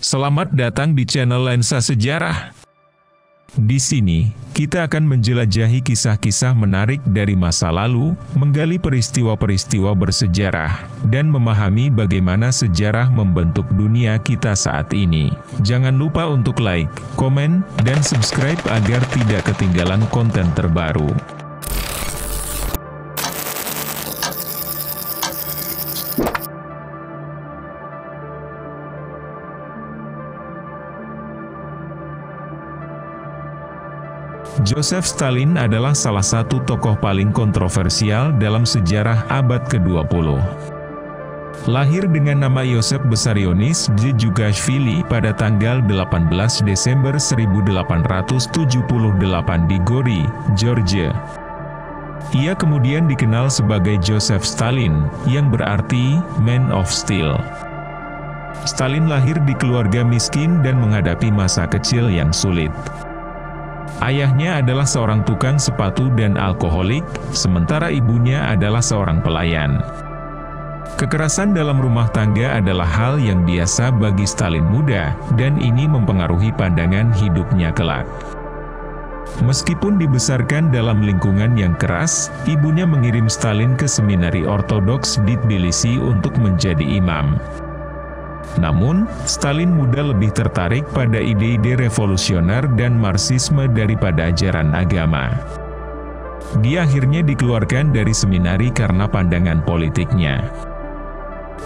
Selamat datang di channel Lensa Sejarah. Di sini, kita akan menjelajahi kisah-kisah menarik dari masa lalu, menggali peristiwa-peristiwa bersejarah, dan memahami bagaimana sejarah membentuk dunia kita saat ini. Jangan lupa untuk like, komen, dan subscribe agar tidak ketinggalan konten terbaru. Joseph Stalin adalah salah satu tokoh paling kontroversial dalam sejarah abad ke-20. Lahir dengan nama Yosef Vissarionovich Djugashvili pada tanggal 18 Desember 1878 di Gori, Georgia. Ia kemudian dikenal sebagai Joseph Stalin, yang berarti Man of Steel. Stalin lahir di keluarga miskin dan menghadapi masa kecil yang sulit. Ayahnya adalah seorang tukang sepatu dan alkoholik, sementara ibunya adalah seorang pelayan. Kekerasan dalam rumah tangga adalah hal yang biasa bagi Stalin muda, dan ini mempengaruhi pandangan hidupnya kelak. Meskipun dibesarkan dalam lingkungan yang keras, ibunya mengirim Stalin ke seminari ortodoks di Tbilisi untuk menjadi imam. Namun, Stalin muda lebih tertarik pada ide-ide revolusioner dan Marxisme daripada ajaran agama. Dia akhirnya dikeluarkan dari seminari karena pandangan politiknya.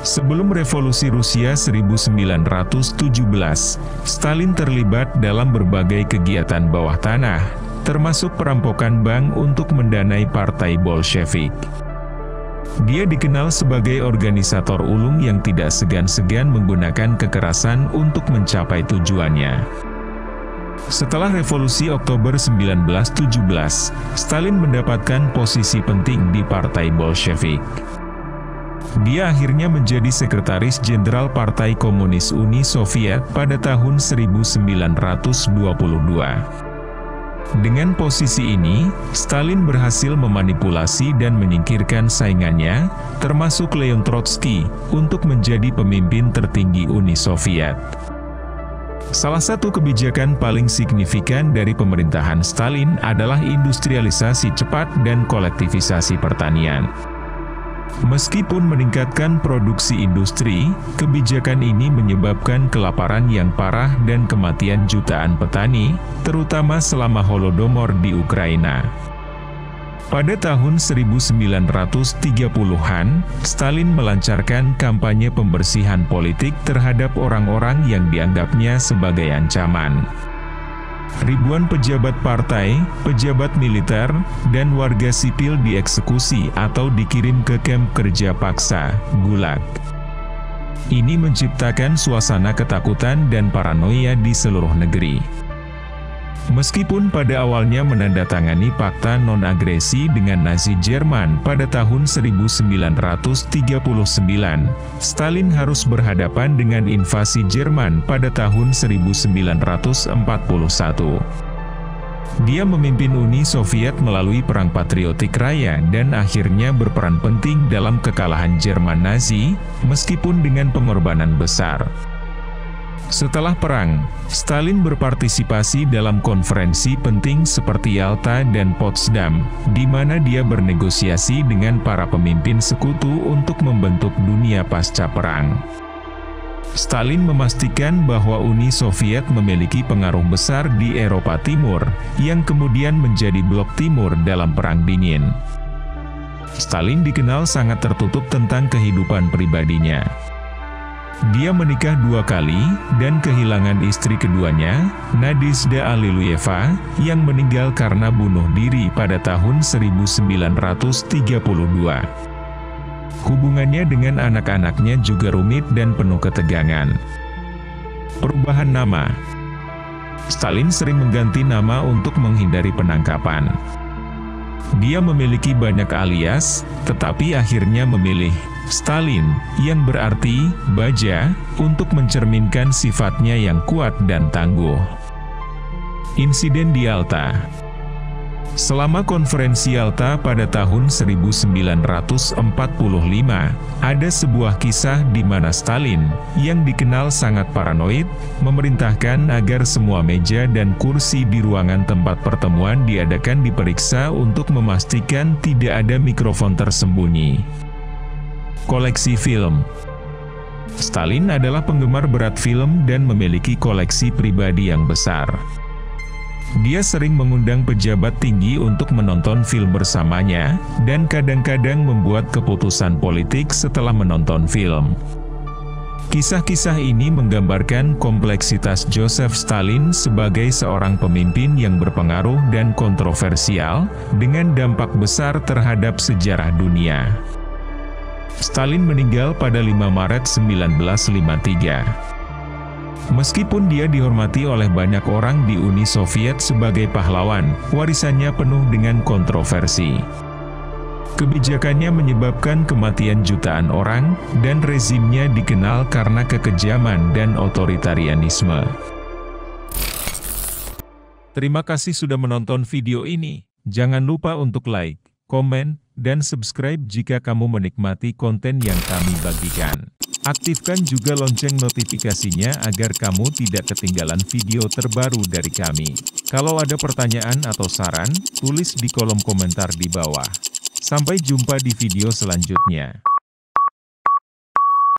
Sebelum revolusi Rusia 1917, Stalin terlibat dalam berbagai kegiatan bawah tanah, termasuk perampokan bank untuk mendanai Partai Bolshevik. Dia dikenal sebagai organisator ulung yang tidak segan-segan menggunakan kekerasan untuk mencapai tujuannya. Setelah revolusi Oktober 1917, Stalin mendapatkan posisi penting di Partai Bolshevik. Dia akhirnya menjadi sekretaris jenderal Partai Komunis Uni Soviet pada tahun 1922. Dengan posisi ini, Stalin berhasil memanipulasi dan menyingkirkan saingannya, termasuk Leon Trotsky, untuk menjadi pemimpin tertinggi Uni Soviet. Salah satu kebijakan paling signifikan dari pemerintahan Stalin adalah industrialisasi cepat dan kolektivisasi pertanian. Meskipun meningkatkan produksi industri, kebijakan ini menyebabkan kelaparan yang parah dan kematian jutaan petani, terutama selama Holodomor di Ukraina. Pada tahun 1930-an, Stalin melancarkan kampanye pembersihan politik terhadap orang-orang yang dianggapnya sebagai ancaman. Ribuan pejabat partai, pejabat militer, dan warga sipil dieksekusi atau dikirim ke kamp kerja paksa, Gulag. Ini menciptakan suasana ketakutan dan paranoia di seluruh negeri. Meskipun pada awalnya menandatangani Fakta Non-Agresi dengan Nazi Jerman pada tahun 1939, Stalin harus berhadapan dengan invasi Jerman pada tahun 1941. Dia memimpin Uni Soviet melalui Perang Patriotik Raya dan akhirnya berperan penting dalam kekalahan Jerman Nazi, meskipun dengan pengorbanan besar. Setelah perang, Stalin berpartisipasi dalam konferensi penting seperti Yalta dan Potsdam, di mana dia bernegosiasi dengan para pemimpin sekutu untuk membentuk dunia pasca perang. Stalin memastikan bahwa Uni Soviet memiliki pengaruh besar di Eropa Timur, yang kemudian menjadi blok timur dalam Perang Dingin. Stalin dikenal sangat tertutup tentang kehidupan pribadinya. Dia menikah 2 kali, dan kehilangan istri keduanya, Nadezhda Alliluyeva, yang meninggal karena bunuh diri pada tahun 1932. Hubungannya dengan anak-anaknya juga rumit dan penuh ketegangan. Perubahan nama. Stalin sering mengganti nama untuk menghindari penangkapan. Dia memiliki banyak alias, tetapi akhirnya memilih Stalin, yang berarti baja, untuk mencerminkan sifatnya yang kuat dan tangguh. Insiden di Yalta. Selama konferensi Yalta pada tahun 1945, ada sebuah kisah di mana Stalin, yang dikenal sangat paranoid, memerintahkan agar semua meja dan kursi di ruangan tempat pertemuan diadakan diperiksa untuk memastikan tidak ada mikrofon tersembunyi. Koleksi film. Stalin adalah penggemar berat film dan memiliki koleksi pribadi yang besar. Dia sering mengundang pejabat tinggi untuk menonton film bersamanya, dan kadang-kadang membuat keputusan politik setelah menonton film. Kisah-kisah ini menggambarkan kompleksitas Joseph Stalin sebagai seorang pemimpin yang berpengaruh dan kontroversial, dengan dampak besar terhadap sejarah dunia. Stalin meninggal pada 5 Maret 1953. Meskipun dia dihormati oleh banyak orang di Uni Soviet sebagai pahlawan, warisannya penuh dengan kontroversi. Kebijakannya menyebabkan kematian jutaan orang, dan rezimnya dikenal karena kekejaman dan otoritarianisme. Terima kasih sudah menonton video ini. Jangan lupa untuk like, komen, dan subscribe jika kamu menikmati konten yang kami bagikan. Aktifkan juga lonceng notifikasinya agar kamu tidak ketinggalan video terbaru dari kami. Kalau ada pertanyaan atau saran, tulis di kolom komentar di bawah. Sampai jumpa di video selanjutnya.